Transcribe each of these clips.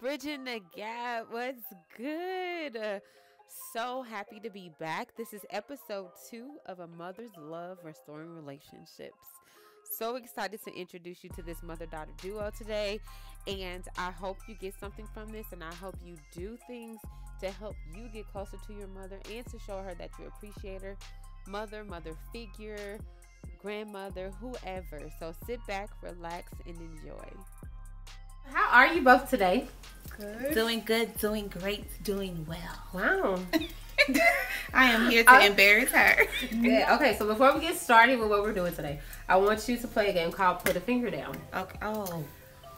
Bridging the gap. What's good? So happy to be back. This is episode 2 of A Mother's Love Restoring Relationships. So excited to introduce you to this mother-daughter duo today. And I hope you get something from this. And I hope you do things to help you get closer to your mother and to show her that you appreciate her. Mother figure, grandmother, whoever. So sit back, relax, and enjoy. How are you both today? Good. Doing good, doing great, doing well. Wow. I am here to embarrass her. Yeah. Okay, so before we get started with what we're doing today, I want you to play a game called Put a Finger Down. Okay. Oh.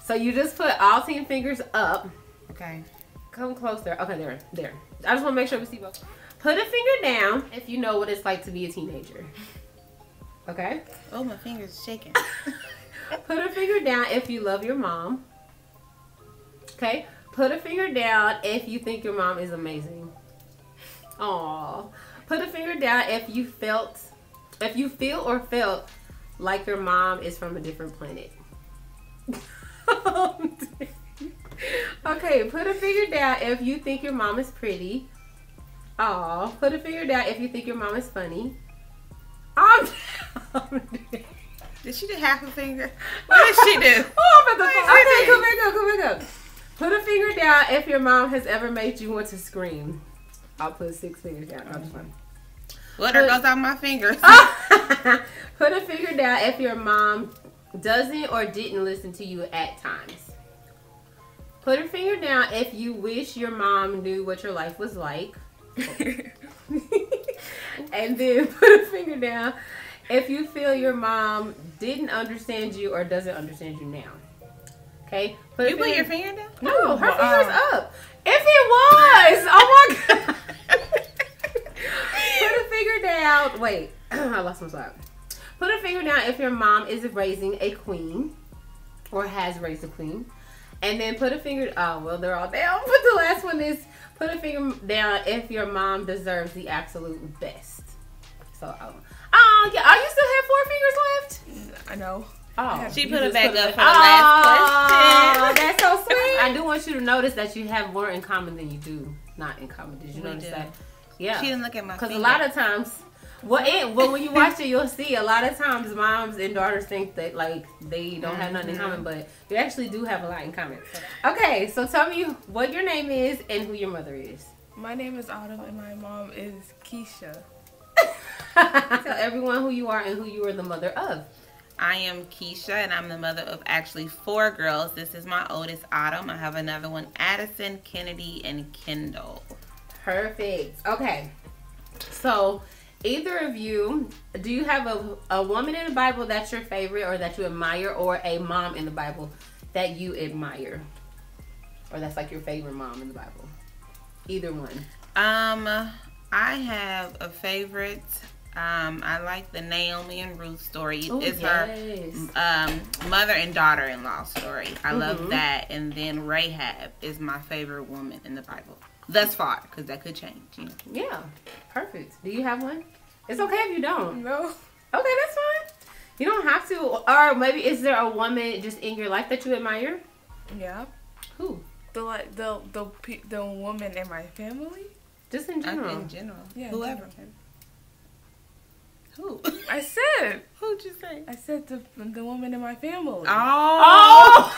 So you just put all 10 fingers up. Okay. Come closer. Okay, there. I just want to make sure we see both. Put a finger down if you know what it's like to be a teenager. Okay? Oh, my fingers shaking. Put a finger down if you love your mom. Okay? Put a finger down if you think your mom is amazing. Aww. Put a finger down if you feel or felt like your mom is from a different planet. Okay, put a finger down if you think your mom is pretty. Aww. Put a finger down if you think your mom is funny. Did she do half a finger? What did she do? Okay, come back up. Put a finger down if your mom has ever made you want to scream. I'll put 6 fingers down. I'm just fine. Water goes out my fingers. Put a finger down if your mom doesn't or didn't listen to you at times. Put a finger down if you wish your mom knew what your life was like. And then put a finger down if you feel your mom didn't understand you or doesn't understand you now. Okay? Put your finger down? No, her finger's up. If it was! Oh my God. Put a finger down. Wait. I lost my spot. Put a finger down if your mom is raising a queen or has raised a queen. And then put a finger... Oh, well, they're all down. But the last one is put a finger down if your mom deserves the absolute best. So, yeah. Oh, you still have 4 fingers left? I know. Oh, she put it back up for the last question. That's so sweet. I do want you to notice that you have more in common than you do not in common. Did you notice that? Yeah. She didn't look at my finger. Because a lot of times, when you watch it, you'll see a lot of times moms and daughters think that like they don't have nothing in common, but you actually do have a lot in common. Okay, so tell me what your name is and who your mother is. My name is Autumn and my mom is Keisha. Tell everyone who you are and who you are the mother of. I am Keisha, and I'm the mother of actually 4 girls. This is my oldest, Autumn. I have another one, Addison, Kennedy, and Kendall. Perfect. Okay. So, either of you, do you have a woman in the Bible that's your favorite or that you admire, or a mom in the Bible that you admire? Or that's like your favorite mom in the Bible? Either one. I have a favorite. I like the Naomi and Ruth story. Ooh, it's yes. her mother and daughter-in-law story. I love that. And then Rahab is my favorite woman in the Bible. Thus far, because that could change. You know? Yeah, perfect. Do you have one? It's okay if you don't. No. Okay, that's fine. You don't have to. Or maybe is there a woman just in your life that you admire? Yeah. Who? The woman in my family. Just in general. In general. Yeah. Whoever. Who? I said. Who'd you say? I said the woman in my family. Oh.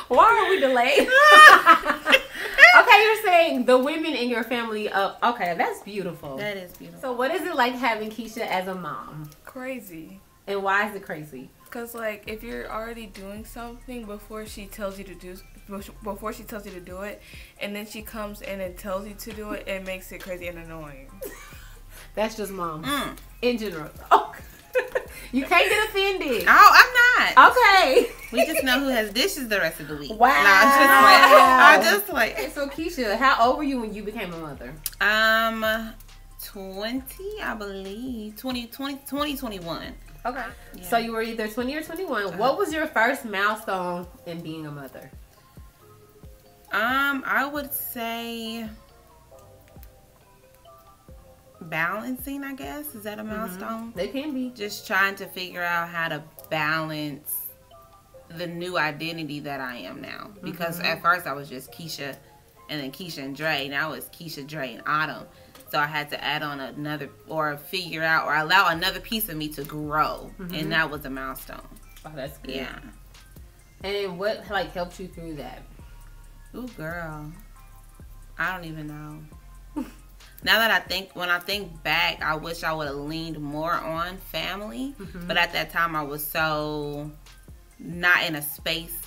Why are we delayed? Okay, you're saying the women in your family. Okay, that's beautiful. That is beautiful. So, what is it like having Keisha as a mom? Crazy. And why is it crazy? Cause like if you're already doing something before she tells you to do it, and then she comes in and tells you to do it, it makes it crazy and annoying. That's just mom in general. Oh. You can't get offended. Oh, I'm not. Okay. We just know who has dishes the rest of the week. Wow. I just like. Okay, so Keisha, how old were you when you became a mother? 20, I believe. 2021. Okay. Yeah. So you were either 20 or 21. What was your first milestone in being a mother? I would say balancing, I guess. Is that a milestone? They can be. Just trying to figure out how to balance the new identity that I am now. Because at first I was just Keisha, and then Keisha and Dre. Now it's Keisha, Dre, and Autumn. So I had to add on another, or figure out, or allow another piece of me to grow. And that was a milestone. Oh, that's good. Yeah. And what, like, helped you through that? Ooh, girl. I don't even know. Now that when I think back, I wish I would have leaned more on family. But at that time, I was so not in a space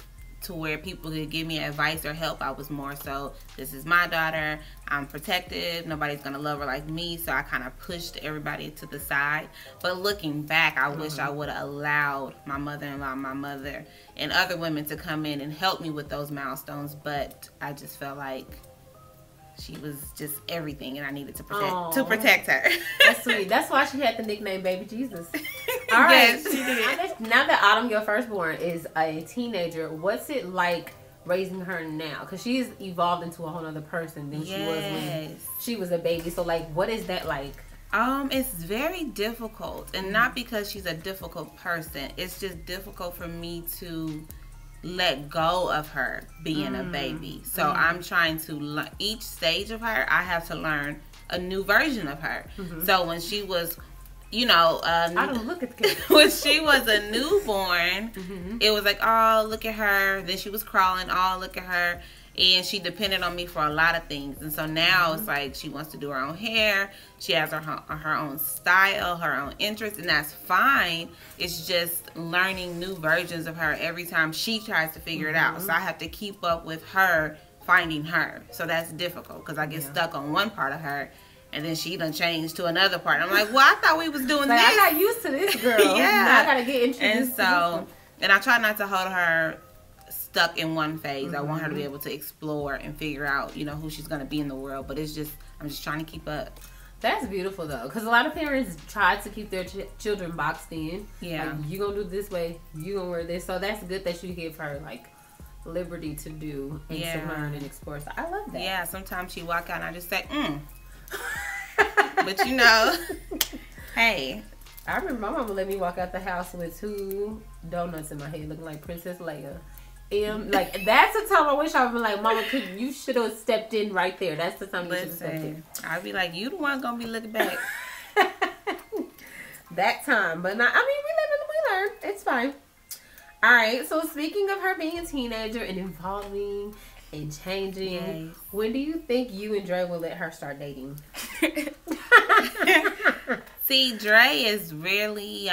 to where people could give me advice or help. I was more so, this is my daughter, I'm protective, nobody's gonna love her like me, so I kind of pushed everybody to the side. But looking back, I wish I would have allowed my mother-in-law, my mother, and other women to come in and help me with those milestones, but I just felt like she was just everything, and I needed to protect her. That's sweet. That's why she had the nickname Baby Jesus. All right. Yes, she did. Now that Autumn, your firstborn, is a teenager, what's it like raising her now? Because she's evolved into a whole other person than she was when she was a baby. So, like, what is that like? It's very difficult, and not because she's a difficult person. It's just difficult for me to let go of her being a baby. So I'm trying to each stage of her, I have to learn a new version of her. So when she was, you know, I don't look at the kid. when she was a newborn, it was like, oh, look at her. Then she was crawling, oh, look at her. And she depended on me for a lot of things. And so now it's like she wants to do her own hair. She has her own style, her own interests, and that's fine. It's just learning new versions of her every time she tries to figure it out. So I have to keep up with her finding her. So that's difficult because I get stuck on one part of her, and then she done changed to another part. I'm like, well, I thought we was doing this. I got used to this girl. Now I gotta get introduced and to so, and I try not to hold her stuck in one phase. I want her to be able to explore and figure out, you know, who she's going to be in the world. But it's just, I'm just trying to keep up. That's beautiful, though, because a lot of parents try to keep their children boxed in. Yeah. Like, you going to do this way, you going to wear this. So that's good that you give her, like, liberty to do and to learn and explore. So I love that. Yeah, sometimes she walk out and I just say, But, you know, hey. I remember my mama let me walk out the house with 2 donuts in my head looking like Princess Leia. Like, that's the time I wish I would have been like, Mama, you should have stepped in right there. That's the time you should have stepped in. I'd be like, you the one gonna be looking back. That time. But not, I mean, we learn. It's fine. All right. So speaking of her being a teenager and evolving and changing, when do you think you and Dre will let her start dating? See, Dre is really,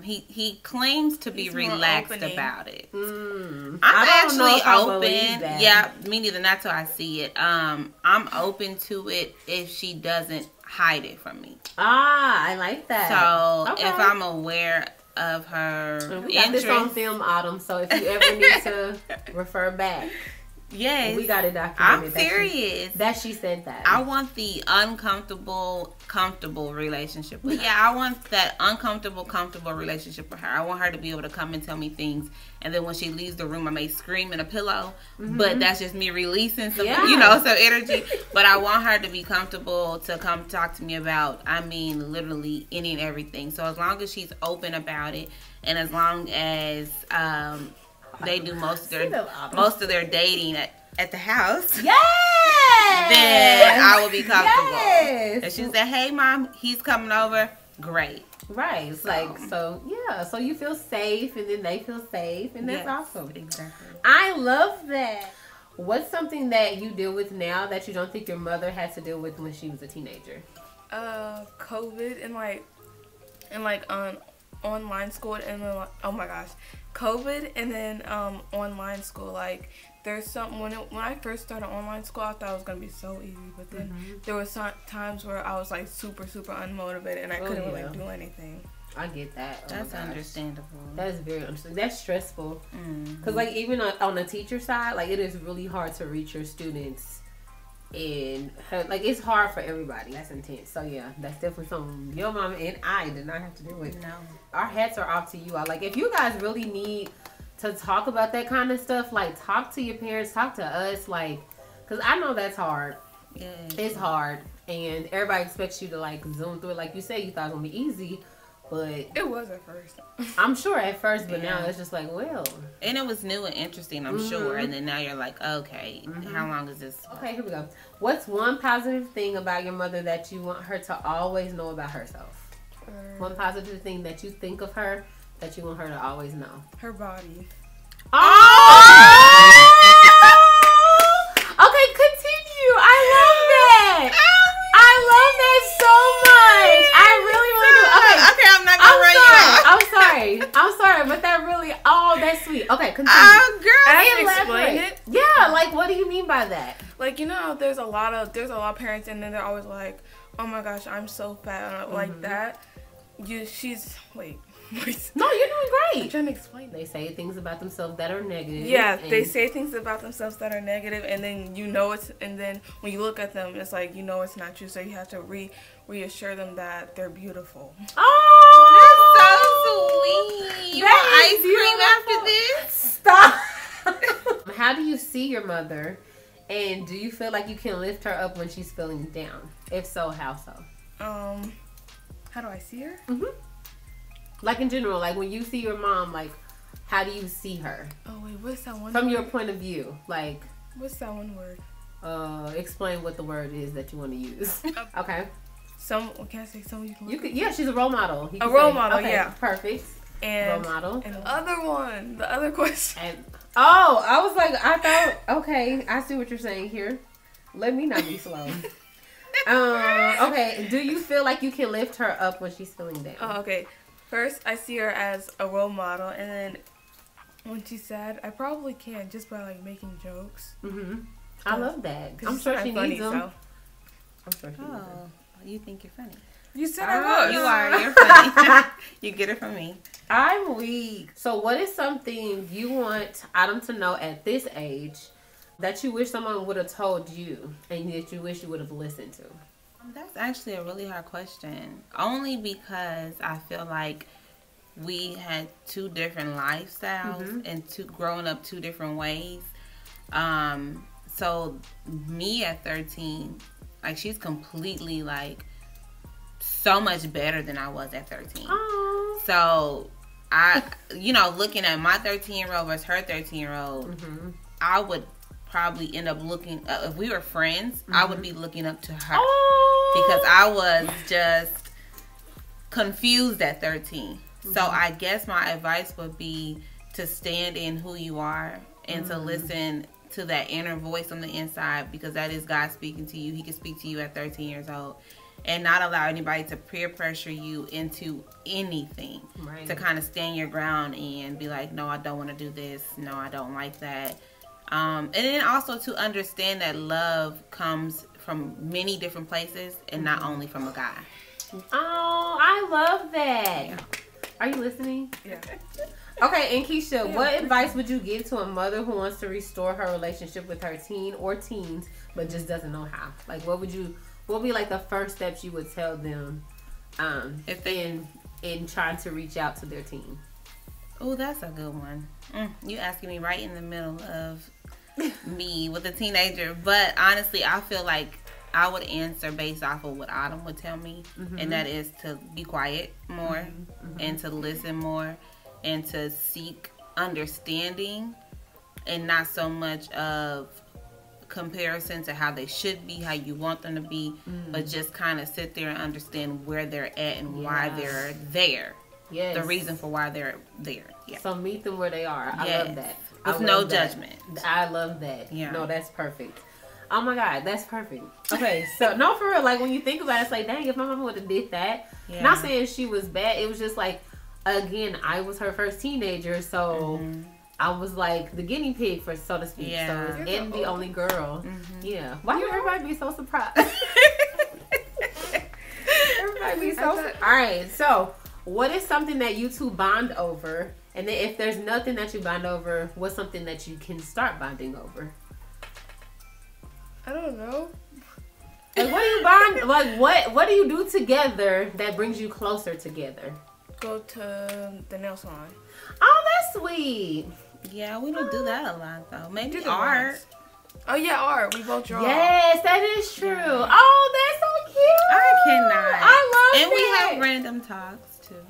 he claims to be relaxed about it. I'm actually open. Yeah, me neither, not till I see it. I'm open to it if she doesn't hide it from me. I like that. So, if I'm aware of her we got this on film, Autumn, so if you ever need to refer back. Yes. We got it documented. I'm serious. That she said that. I want the uncomfortable, comfortable relationship. But yeah, I want that uncomfortable, comfortable relationship with her. I want her to be able to come and tell me things. And then when she leaves the room, I may scream in a pillow. But that's just me releasing some, you know, some energy. But I want her to be comfortable to come talk to me about, I mean, literally any and everything. So as long as she's open about it, and as long as they do most of their dating at the house. Yes! Then I will be comfortable. Yes! And she said, hey, Mom, he's coming over. Great. Right. It's like, so you feel safe, and then they feel safe, and that's awesome. Exactly. I love that. What's something that you deal with now that you don't think your mother had to deal with when she was a teenager? COVID and online school, and then, oh my gosh, COVID, and then online school. Like, there's some when I first started online school, I thought it was gonna be so easy, but then there was some times where I was like super unmotivated, and I couldn't really do anything. I get that. That's understandable. That is very understandable. That's stressful. Because like even on the teacher side, like it is really hard to reach your students. And like it's hard for everybody. That's intense. So yeah, that's definitely something your mama and I did not have to deal with. No, our hats are off to you all. Like if you guys really need to talk about that kind of stuff, like talk to your parents, talk to us, like, because I know that's hard. Yeah, it's hard, and everybody expects you to like zoom through it. Like you said, you thought it was gonna be easy, But it was at first. I'm sure at first, but now it's just like, well. And it was new and interesting, I'm sure. And then now you're like, okay, how long is this? Okay, here we go. What's one positive thing about your mother that you want her to always know about herself? One positive thing that you think of her that you want her to always know. Her body. Oh! Okay, continue. I love that. I love that so much. I really do. Okay, I'm not gonna run you off. I'm sorry, but that really, that's sweet. Okay, continue. Oh, girl, I explain it. Yeah, like what do you mean by that? Like, you know, there's a lot of parents, and then they're always like, oh my gosh, I'm so fat, like that. Wait. No, you're doing great. I'm trying to explain. They say things about themselves that are negative. Yeah, they say things about themselves that are negative, and then and then when you look at them, it's like, it's not true. So you have to reassure them that they're beautiful. Oh, that's so sweet. You want ice cream after this? Stop. How do you see your mother, and do you feel like you can lift her up when she's feeling down? If so, how so? How do I see her? Like in general, like when you see your mom, like how do you see her? Oh wait, what's that one? From word? your point of view, like. What's that one word? Explain what the word is that you want to use. Okay. Can I say some? Yeah, she's a role model. A role model, okay, yeah. Perfect. And role model. And the other question. I was like, I thought, okay, I see what you're saying here. Let me not be slow. Okay, do you feel like you can lift her up when she's feeling down? Oh, okay. First, I see her as a role model, and then when she's sad, I probably can just by like making jokes. I love that. I'm sure she needs them. So. I'm sure she needs them. You think you're funny? You said I was. You are. You're funny. You get it from me. I'm weak. So, what is something you want Adam to know at this age that you wish someone would have told you, and that you wish you would have listened to? That's actually a really hard question. Only because I feel like we had two different lifestyles and growing up two different ways. So me at 13, like she's completely like so much better than I was at 13. Aww. So I, looking at my 13-year-old versus her 13-year-old, I would probably end up looking, if we were friends, I would be looking up to her. Because I was just confused at 13. So I guess my advice would be to stand in who you are and to listen to that inner voice on the inside, because that is God speaking to you. He can speak to you at 13 years old, and not allow anybody to peer pressure you into anything. Right. To kind of stand your ground and be like, no, I don't want to do this. No, I don't like that. And then also to understand that love comes from many different places and not only from a guy. Oh, I love that. Yeah. Are you listening? Yeah. Okay, and Keisha, what advice would you give to a mother who wants to restore her relationship with her teen or teens but just doesn't know how? Like, what would be like the first steps you would tell them if they in trying to reach out to their teen? Oh, that's a good one. You asking me right in the middle of me with a teenager, but honestly, I feel like I would answer based off of what Autumn would tell me, and that is to be quiet more and to listen more and to seek understanding and not so much of comparison to how they should be, how you want them to be, but just kind of sit there and understand where they're at and why they're there. Yes. The reason for why they're there. Yeah. So meet them where they are. I love that. With no judgment. I love that. Yeah. No, that's perfect. Oh my God, that's perfect. Okay, so no, for real, like when you think about it, it's like, dang, if my mama would have did that. Yeah. Not saying she was bad. It was just like, again, I was her first teenager, so I was like the guinea pig, for so to speak. Yeah. So and the only girl. Yeah. Why would everybody be so surprised? Everybody be so surprised. All right, so what is something that you two bond over? And then if there's nothing that you bond over, what's something that you can start bonding over? I don't know. Like, what do you bond? Like, what do you do together that brings you closer together? Go to the nail salon. Oh, that's sweet. Yeah, we don't do that a lot though. Maybe art. Oh yeah, art. We both draw. Yes, that is true. Oh, that's so cute. I cannot. I love it. And we have random talks too.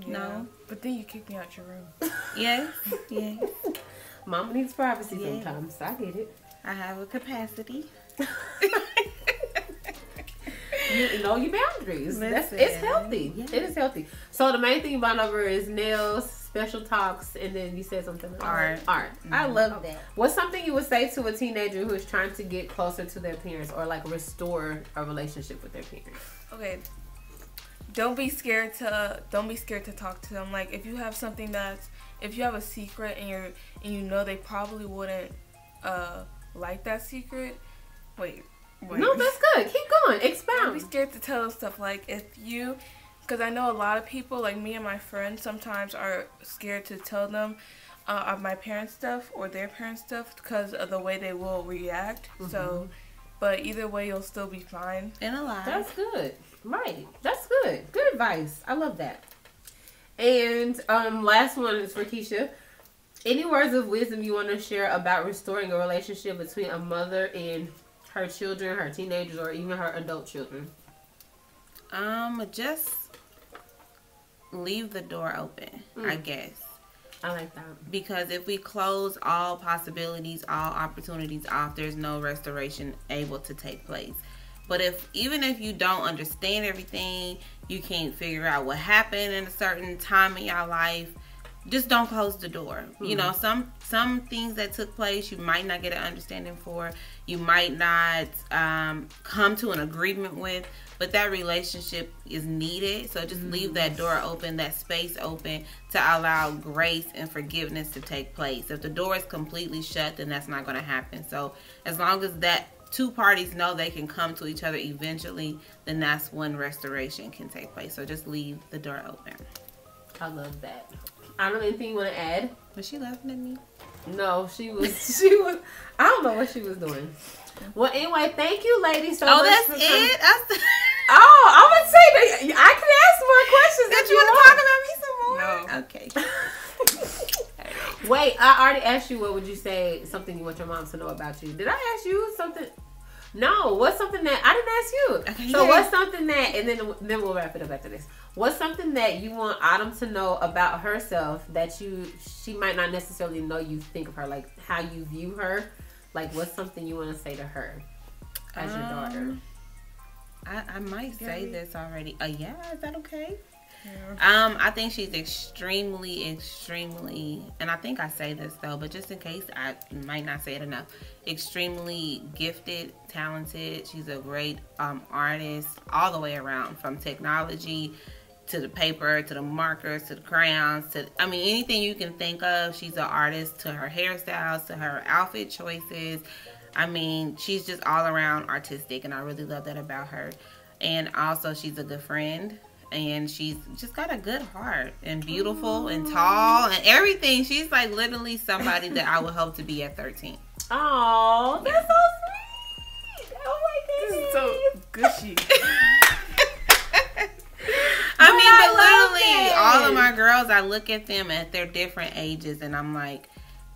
No. But then you kick me out your room. Yes. Yes. Mama needs privacy Yeah. sometimes. I get it. I have a capacity. You know your boundaries. Listen. It's healthy. Yeah. It is healthy. So the main thing you bond over is nails, special talks, and then you said something else. Art. I love that. What's something you would say to a teenager who is trying to get closer to their parents or like restore a relationship with their parents? Okay. Don't be scared to talk to them. Like if you have if you have a secret and you know they probably wouldn't like that secret. Wait. No, that's good. Keep going. Expound. Don't be scared to tell them stuff. Like because I know a lot of people, like me and my friends, sometimes are scared to tell them of my parents' stuff or their parents' stuff because of the way they will react. Mm-hmm. So, but either way, you'll still be fine. And alive. That's good. Right. That's good. Good advice. I love that. And last one is for Keisha. Any words of wisdom you want to share about restoring a relationship between a mother and her children, her teenagers, or even her adult children? Just leave the door open, I guess. I like that. Because if we close all possibilities, all opportunities off, there's no restoration able to take place. But even if you don't understand everything, you can't figure out what happened in a certain time in your life, just don't close the door. Mm-hmm. You know, some things that took place, you might not get an understanding for, you might not come to an agreement with, but that relationship is needed. So just leave that door open, that space open to allow grace and forgiveness to take place. If the door is completely shut, then that's not going to happen. So as long as that two parties know they can come to each other eventually, then that's when restoration can take place. So just leave the door open. I love that. I don't know anything you want to add. Was she laughing at me? No, she was. I don't know what she was doing. Well, anyway, thank you, ladies, so much. Oh, that's for it? Oh, I would say that I can ask more questions. That you want to talk about me some more? No. Okay. Wait, I already asked you what would you say, something you want your mom to know about you. Did I ask you something? No, what's something that I didn't ask you? Okay, so what's something that, and then we'll wrap it up after this. What's something that you want Autumn to know about herself that she might not necessarily know you think of her, like how you view her? Like what's something you want to say to her as your daughter? I might say this already. Yeah, is that okay? Yeah. I think she's extremely, and I think I say this though, but just in case, I might not say it enough. Extremely gifted, talented. She's a great artist all the way around, from technology to the paper, to the markers, to the crayons, to, I mean, anything you can think of. She's an artist, to her hairstyles, to her outfit choices. I mean, she's just all around artistic, and I really love that about her. And also, she's a good friend. And she's just got a good heart, and beautiful and tall and everything. She's like literally somebody that I would hope to be at 13. Oh, that's so sweet. Oh my goodness. So gushy. I mean, but literally all of my girls, I look at them at their different ages and I'm like,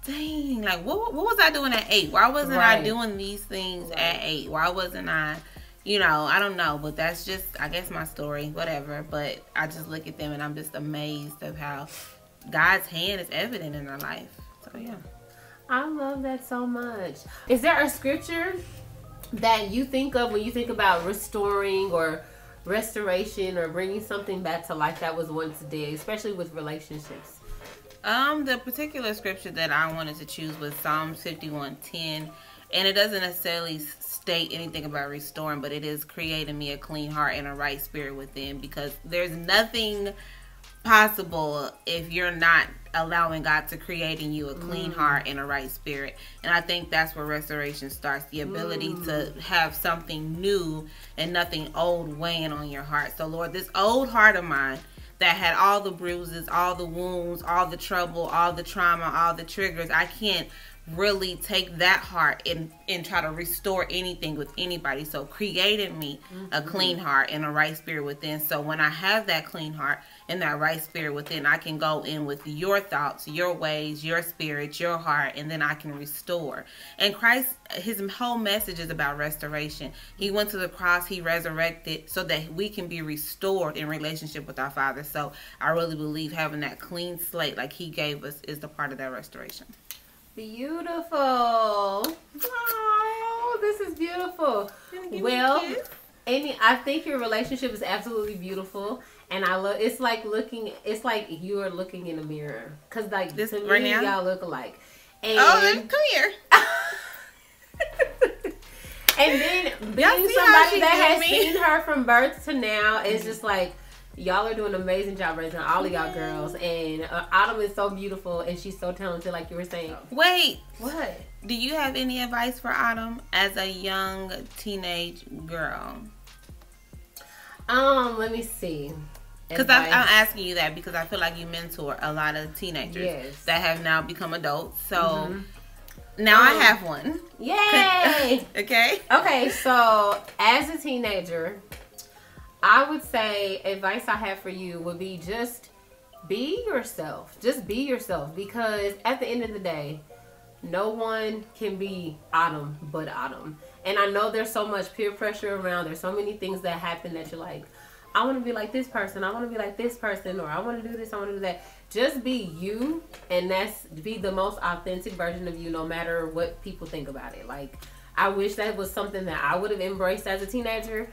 dang, like what was I doing at 8? Why wasn't I doing these things at 8? Why wasn't I... You know, I don't know, but that's just, I guess, my story, whatever. But I just look at them and I'm just amazed of how God's hand is evident in their life. So, yeah. I love that so much. Is there a scripture that you think of when you think about restoring or restoration or bringing something back to life that was once dead, especially with relationships? The particular scripture that I wanted to choose was Psalm 51:10. And it doesn't necessarily state anything about restoring, but it is creating me a clean heart and a right spirit within, because there's nothing possible if you're not allowing God to create in you a clean heart and a right spirit. And I think that's where restoration starts, the ability to have something new and nothing old weighing on your heart. So Lord, this old heart of mine that had all the bruises, all the wounds, all the trouble, all the trauma, all the triggers, I can't really take that heart and try to restore anything with anybody. So created me a clean heart and a right spirit within. So when I have that clean heart and that right spirit within, I can go in with your thoughts, your ways, your spirit, your heart, and then I can restore. And Christ, his whole message is about restoration. He went to the cross, he resurrected so that we can be restored in relationship with our Father. So I really believe having that clean slate like he gave us is the part of that restoration. Beautiful. Oh, this is beautiful. Well, Amy, I think your relationship is absolutely beautiful, and I love. It's like you are looking in a mirror, cause like this to right me, now? y'all look alike. And, then come here. And then being see how somebody she that did has me? seen her from birth to now is just like. Y'all are doing an amazing job raising all of y'all girls. And Autumn is so beautiful and she's so talented, like you were saying. Wait. What? Do you have any advice for Autumn as a young teenage girl? Let me see. Because I'm asking you that because I feel like you mentor a lot of teenagers that have now become adults. So now I have one. Yay! Okay. Okay, so as a teenager, I would say advice I have for you would be just be yourself. Just be yourself, because at the end of the day, no one can be Autumn but Autumn. And I know there's so much peer pressure around. There's so many things that happen that you're like, I want to be like this person. I want to be like this person. Or I want to do this. I want to do that. Just be you, and be the most authentic version of you no matter what people think about it. Like, I wish that was something that I would have embraced as a teenager.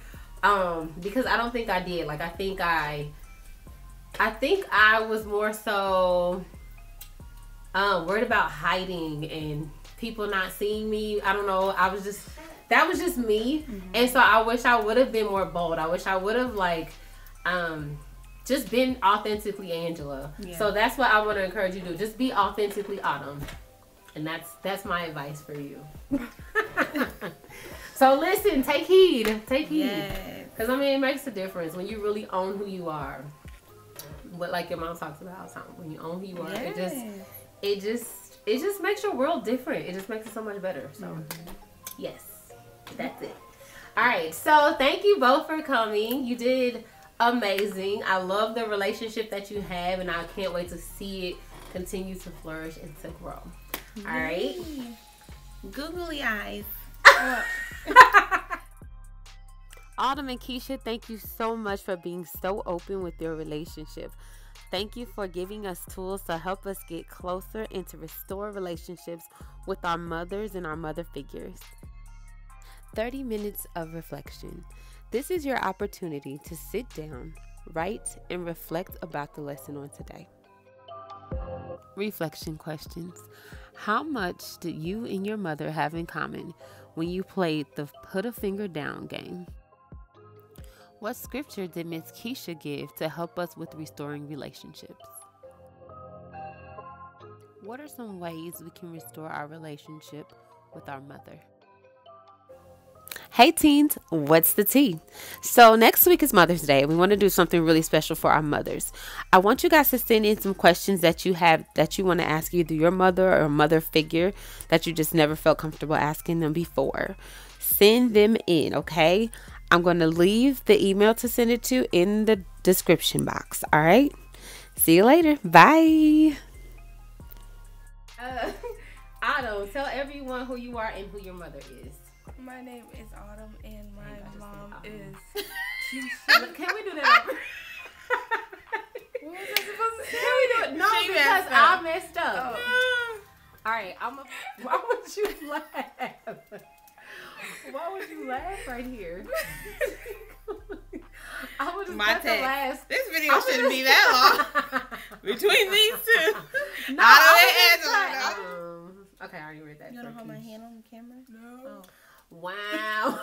Because I don't think I did. Like, I think I was more so worried about hiding and people not seeing me. I don't know. That was just me. And so I wish I would have been more bold. I wish I would have just been authentically Angela. Yeah. So that's what I want to encourage you to do. Just be authentically Autumn. And that's my advice for you. So listen, take heed. Take heed. Because, I mean, it makes a difference when you really own who you are. But like your mom talks about all the time, when you own who you are, it just makes your world different. It just makes it so much better. So, yes, that's it. All right. So thank you both for coming. You did amazing. I love the relationship that you have, and I can't wait to see it continue to flourish and to grow. All right. Googly eyes. Autumn and Keisha, thank you so much for being so open with your relationship. Thank you for giving us tools to help us get closer and to restore relationships with our mothers and our mother figures. 30 minutes of reflection. This is your opportunity to sit down, write, and reflect about the lesson on today. Reflection questions. How much did you and your mother have in common when you played the put a finger down game? What scripture did Miss Keisha give to help us with restoring relationships? What are some ways we can restore our relationship with our mother? Hey teens, what's the tea? So next week is Mother's Day. We want to do something really special for our mothers. I want you guys to send in some questions that you have that you want to ask either your mother or a mother figure that you just never felt comfortable asking them before. Send them in, okay? I'm going to leave the email to send it to in the description box. All right? See you later. Bye. Autumn, tell everyone who you are and who your mother is. My name is Autumn and my mom is Keisha. Can we do that? What was I supposed to say? Can we do it? No, because I messed up. Oh. All right, why would you laugh? Why would you laugh right here? I would just cut the last. This video shouldn't be that long. Between these two. No, okay, I already read that. You want to hold my hand on the camera? No. Oh. Wow.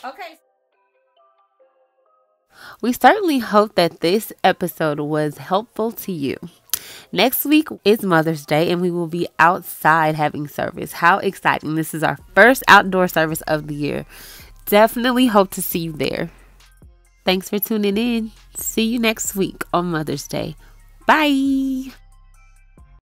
Okay. We certainly hope that this episode was helpful to you. Next week is Mother's Day and we will be outside having service. How exciting. This is our first outdoor service of the year. Definitely hope to see you there. Thanks for tuning in. See you next week on Mother's Day. Bye.